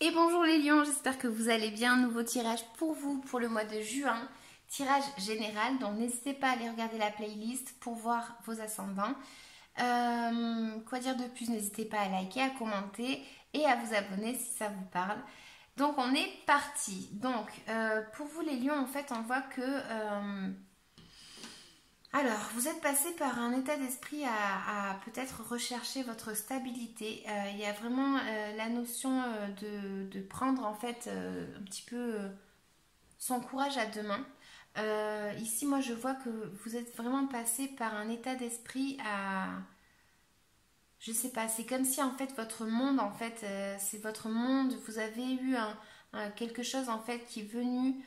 Et bonjour les lions, j'espère que vous allez bien. Nouveau tirage pour vous pour le mois de juin, tirage général, donc n'hésitez pas à aller regarder la playlist pour voir vos ascendants. Quoi dire de plus, n'hésitez pas à liker, à commenter et à vous abonner si ça vous parle. Donc on est parti. Donc pour vous les lions, en fait on voit que alors, vous êtes passé par un état d'esprit à peut-être rechercher votre stabilité. Il y a vraiment la notion de prendre en fait un petit peu son courage à deux mains. Ici, moi, je vois que vous êtes vraiment passé par un état d'esprit à... Je sais pas, c'est comme si en fait votre monde, en fait, c'est votre monde. Vous avez eu quelque chose en fait qui est venu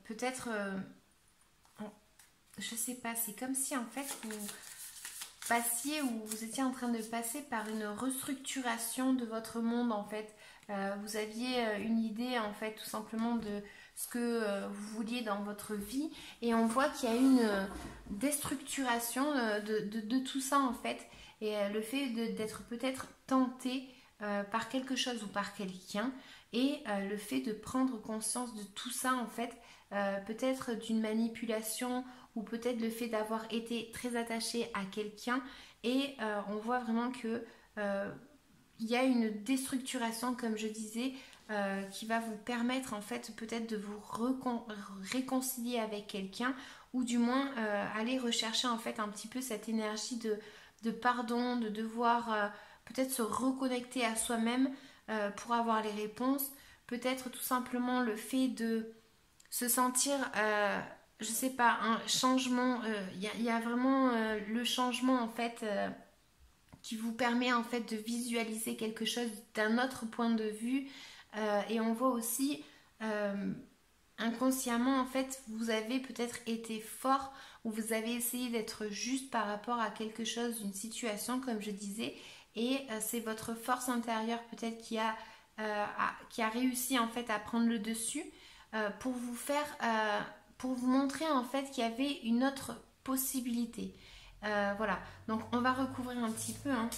peut-être... je sais pas, c'est comme si en fait vous passiez ou vous étiez en train de passer par une restructuration de votre monde en fait. Vous aviez une idée en fait tout simplement de ce que vous vouliez dans votre vie et on voit qu'il y a une déstructuration de tout ça en fait et le fait d'être peut-être tenté par quelque chose ou par quelqu'un et le fait de prendre conscience de tout ça en fait peut-être d'une manipulation ou peut-être le fait d'avoir été très attaché à quelqu'un et on voit vraiment que il y a une déstructuration comme je disais qui va vous permettre en fait peut-être de vous réconcilier avec quelqu'un ou du moins aller rechercher en fait un petit peu cette énergie de pardon, de devoir peut-être se reconnecter à soi-même pour avoir les réponses, peut-être tout simplement le fait de se sentir je sais pas, un changement, y a vraiment le changement en fait qui vous permet en fait de visualiser quelque chose d'un autre point de vue et on voit aussi inconsciemment en fait vous avez peut-être été fort ou vous avez essayé d'être juste par rapport à quelque chose, une situation comme je disais et c'est votre force intérieure peut-être qui a réussi en fait à prendre le dessus pour vous faire pour vous montrer en fait qu'il y avait une autre possibilité. Voilà, donc on va recouvrir un petit peu. Hein.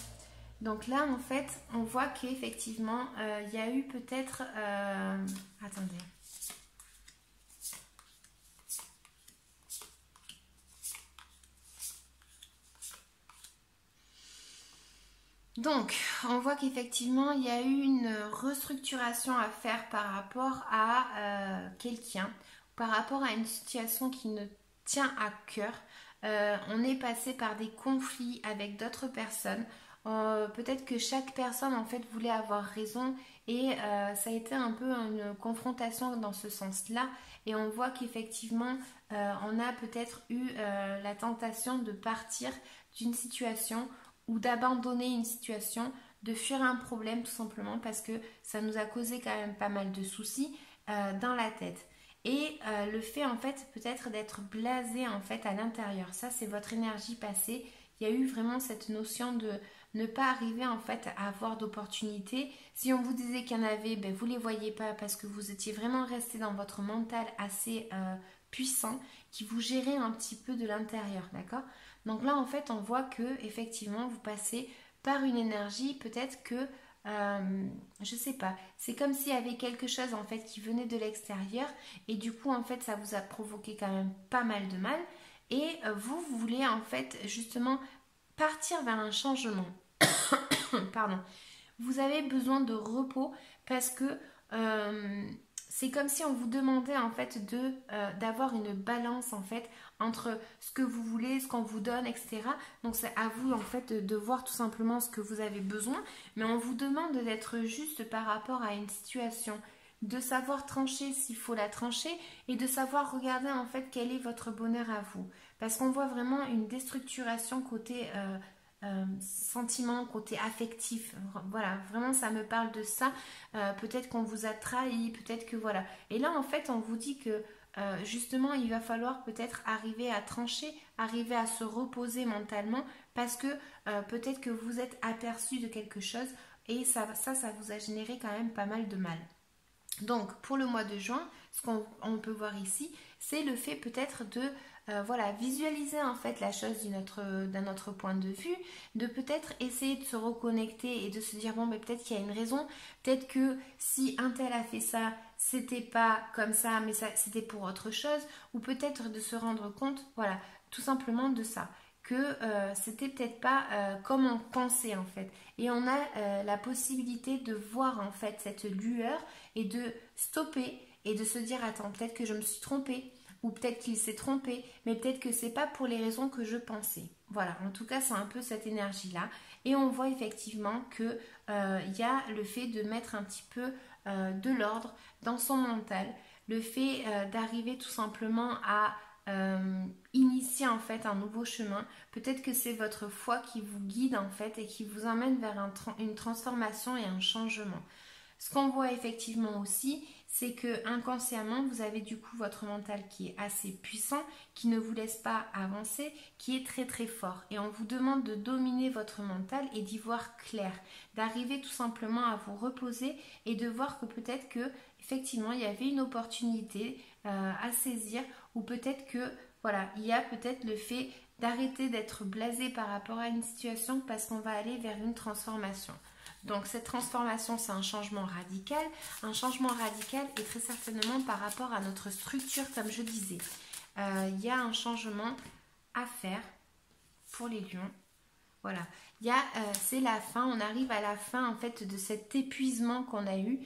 Donc là, en fait, on voit qu'effectivement, il y a eu peut-être... attendez. Donc, on voit qu'effectivement, il y a eu une restructuration à faire par rapport à quelqu'un, par rapport à une situation qui ne tient à cœur. On est passé par des conflits avec d'autres personnes. Peut-être que chaque personne en fait voulait avoir raison et ça a été un peu une confrontation dans ce sens-là. Et on voit qu'effectivement, on a peut-être eu la tentation de partir d'une situation ou d'abandonner une situation, de fuir un problème tout simplement parce que ça nous a causé quand même pas mal de soucis dans la tête. Et le fait en fait peut-être d'être blasé en fait à l'intérieur, ça c'est votre énergie passée. Il y a eu vraiment cette notion de ne pas arriver en fait à avoir d'opportunités. Si on vous disait qu'il y en avait, ben, vous ne les voyez pas parce que vous étiez vraiment resté dans votre mental assez puissant qui vous gérait un petit peu de l'intérieur, d'accord? Donc là en fait on voit que effectivement vous passez par une énergie peut-être que je sais pas, c'est comme s'il y avait quelque chose en fait qui venait de l'extérieur et du coup en fait ça vous a provoqué quand même pas mal de mal et vous voulez en fait justement partir vers un changement. Pardon. Vous avez besoin de repos parce que c'est comme si on vous demandait en fait d'avoir une balance en fait entre ce que vous voulez, ce qu'on vous donne, etc. Donc c'est à vous en fait de voir tout simplement ce que vous avez besoin, mais on vous demande d'être juste par rapport à une situation, de savoir trancher s'il faut la trancher et de savoir regarder en fait quel est votre bonheur à vous. Parce qu'on voit vraiment une déstructuration côté sentiment, côté affectif. Voilà, vraiment ça me parle de ça. Peut-être qu'on vous a trahi, peut-être que voilà. Et là en fait on vous dit que justement il va falloir peut-être arriver à trancher, arriver à se reposer mentalement parce que peut-être que vous êtes aperçu de quelque chose et ça vous a généré quand même pas mal de mal. Donc pour le mois de juin, ce qu'on peut voir ici, c'est le fait peut-être de voilà, visualiser en fait la chose d'un autre point de vue, de peut-être essayer de se reconnecter et de se dire bon mais peut-être qu'il y a une raison, peut-être que si un tel a fait ça, c'était pas comme ça, mais ça c'était pour autre chose, ou peut-être de se rendre compte, voilà, tout simplement de ça, que c'était peut-être pas comme on pensait en fait. Et on a la possibilité de voir en fait cette lueur et de stopper et de se dire attends, peut-être que je me suis trompée ou peut-être qu'il s'est trompé, mais peut-être que c'est pas pour les raisons que je pensais. Voilà, en tout cas c'est un peu cette énergie-là. Et on voit effectivement que y a le fait de mettre un petit peu de l'ordre dans son mental, le fait d'arriver tout simplement à initier en fait un nouveau chemin. Peut-être que c'est votre foi qui vous guide en fait et qui vous emmène vers une transformation et un changement. Ce qu'on voit effectivement aussi, c'est que inconsciemment, vous avez du coup votre mental qui est assez puissant, qui ne vous laisse pas avancer, qui est très très fort. Et on vous demande de dominer votre mental et d'y voir clair, d'arriver tout simplement à vous reposer et de voir que peut-être que effectivement il y avait une opportunité à saisir, ou peut-être que voilà, il y a peut-être le fait d'arrêter d'être blasé par rapport à une situation parce qu'on va aller vers une transformation. Donc cette transformation, c'est un changement radical. Un changement radical est très certainement par rapport à notre structure, comme je disais. Il y a un changement à faire pour les lions. Voilà. C'est la fin. On arrive à la fin en fait de cet épuisement qu'on a eu,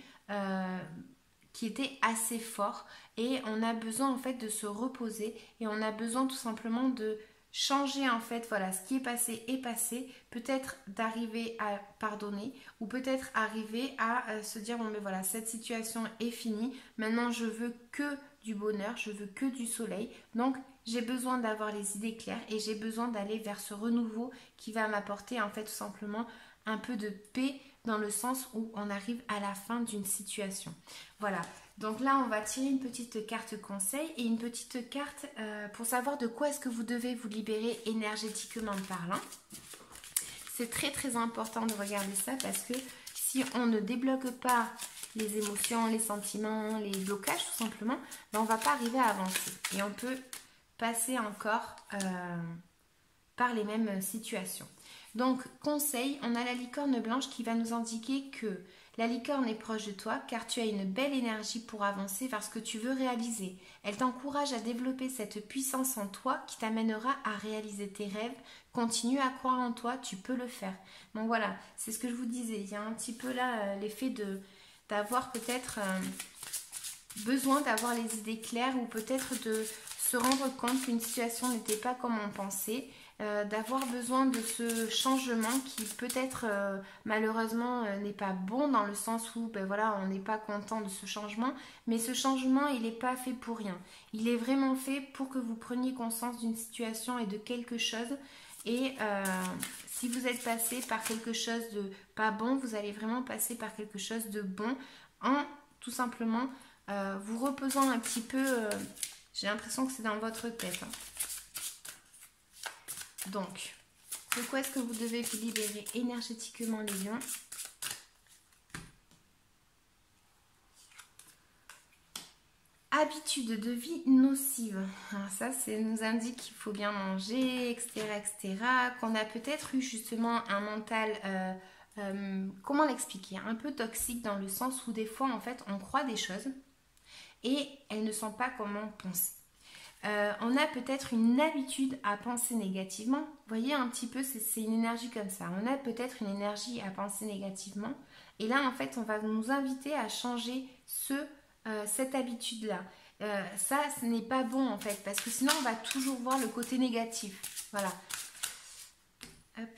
qui était assez fort. Et on a besoin en fait de se reposer. Et on a besoin tout simplement de changer en fait, voilà, ce qui est passé, peut-être d'arriver à pardonner ou peut-être arriver à se dire bon mais voilà, cette situation est finie, maintenant je veux que du bonheur, je veux que du soleil, donc j'ai besoin d'avoir les idées claires et j'ai besoin d'aller vers ce renouveau qui va m'apporter en fait tout simplement un peu de paix dans le sens où on arrive à la fin d'une situation. Voilà. Donc là, on va tirer une petite carte conseil et une petite carte pour savoir de quoi est-ce que vous devez vous libérer énergétiquement parlant. C'est très très important de regarder ça parce que si on ne débloque pas les émotions, les sentiments, les blocages tout simplement, ben on ne va pas arriver à avancer. Et on peut passer encore par les mêmes situations. Donc, conseil, on a la licorne blanche qui va nous indiquer que la licorne est proche de toi car tu as une belle énergie pour avancer vers ce que tu veux réaliser. Elle t'encourage à développer cette puissance en toi qui t'amènera à réaliser tes rêves. Continue à croire en toi, tu peux le faire. Donc voilà, c'est ce que je vous disais. Il y a un petit peu là l'effet d'avoir peut-être besoin d'avoir les idées claires ou peut-être de se rendre compte qu'une situation n'était pas comme on pensait. D'avoir besoin de ce changement qui peut-être malheureusement n'est pas bon dans le sens où ben voilà, on n'est pas content de ce changement, mais ce changement il n'est pas fait pour rien, il est vraiment fait pour que vous preniez conscience d'une situation et de quelque chose. Et si vous êtes passé par quelque chose de pas bon, vous allez vraiment passer par quelque chose de bon en tout simplement vous reposant un petit peu. J'ai l'impression que c'est dans votre tête, hein. Donc, de quoi est-ce que vous devez vous libérer énergétiquement les lions? Habitude de vie nocive. Alors ça, nous indique qu'il faut bien manger, etc., etc. Qu'on a peut-être eu justement un mental, comment l'expliquer, un peu toxique dans le sens où des fois, en fait, on croit des choses et elles ne sont pas comme on pense. On a peut-être une habitude à penser négativement. Vous voyez un petit peu, c'est une énergie comme ça. On a peut-être une énergie à penser négativement. Et là, en fait, on va nous inviter à changer cette habitude-là. Ça, ce n'est pas bon, en fait, parce que sinon, on va toujours voir le côté négatif. Voilà. Hop.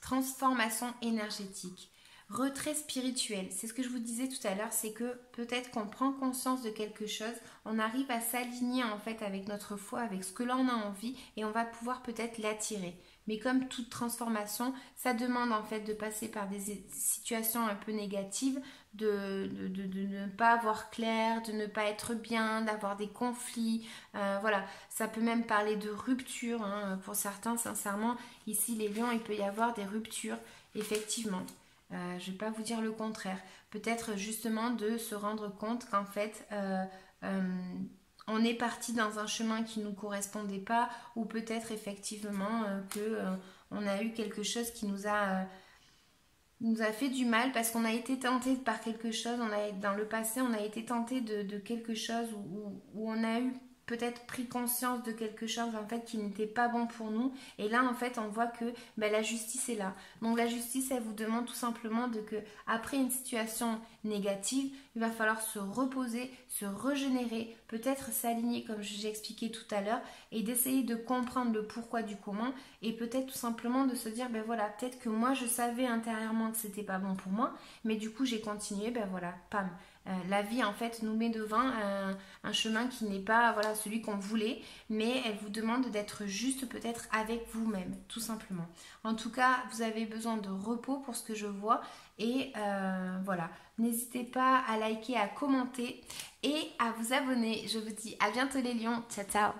Transformation énergétique. Retrait spirituel, c'est ce que je vous disais tout à l'heure, c'est que peut-être qu'on prend conscience de quelque chose, on arrive à s'aligner en fait avec notre foi, avec ce que l'on a envie et on va pouvoir peut-être l'attirer. Mais comme toute transformation, ça demande en fait de passer par des situations un peu négatives, de ne pas avoir clair, de ne pas être bien, d'avoir des conflits. Voilà, ça peut même parler de rupture, hein. Pour certains, sincèrement, ici les lions, il peut y avoir des ruptures, effectivement. Je ne vais pas vous dire le contraire. Peut-être justement de se rendre compte qu'en fait, on est parti dans un chemin qui ne nous correspondait pas, ou peut-être effectivement on a eu quelque chose qui nous a fait du mal parce qu'on a été tenté par quelque chose, dans le passé on a été tenté de quelque chose où on a eu peut-être pris conscience de quelque chose en fait qui n'était pas bon pour nous, et là en fait on voit que la justice est là. Donc la justice, elle vous demande tout simplement que après une situation négative, il va falloir se reposer, se régénérer, peut-être s'aligner comme j'ai expliqué tout à l'heure, et d'essayer de comprendre le pourquoi du comment, et peut-être tout simplement de se dire voilà, peut-être que moi je savais intérieurement que c'était pas bon pour moi, mais du coup j'ai continué, voilà, pam. La vie en fait nous met devant un chemin qui n'est pas celui qu'on voulait, mais elle vous demande d'être juste peut-être avec vous-même, tout simplement. En tout cas, vous avez besoin de repos pour ce que je vois, et voilà. N'hésitez pas à liker, à commenter et à vous abonner. Je vous dis à bientôt les lions, ciao ciao.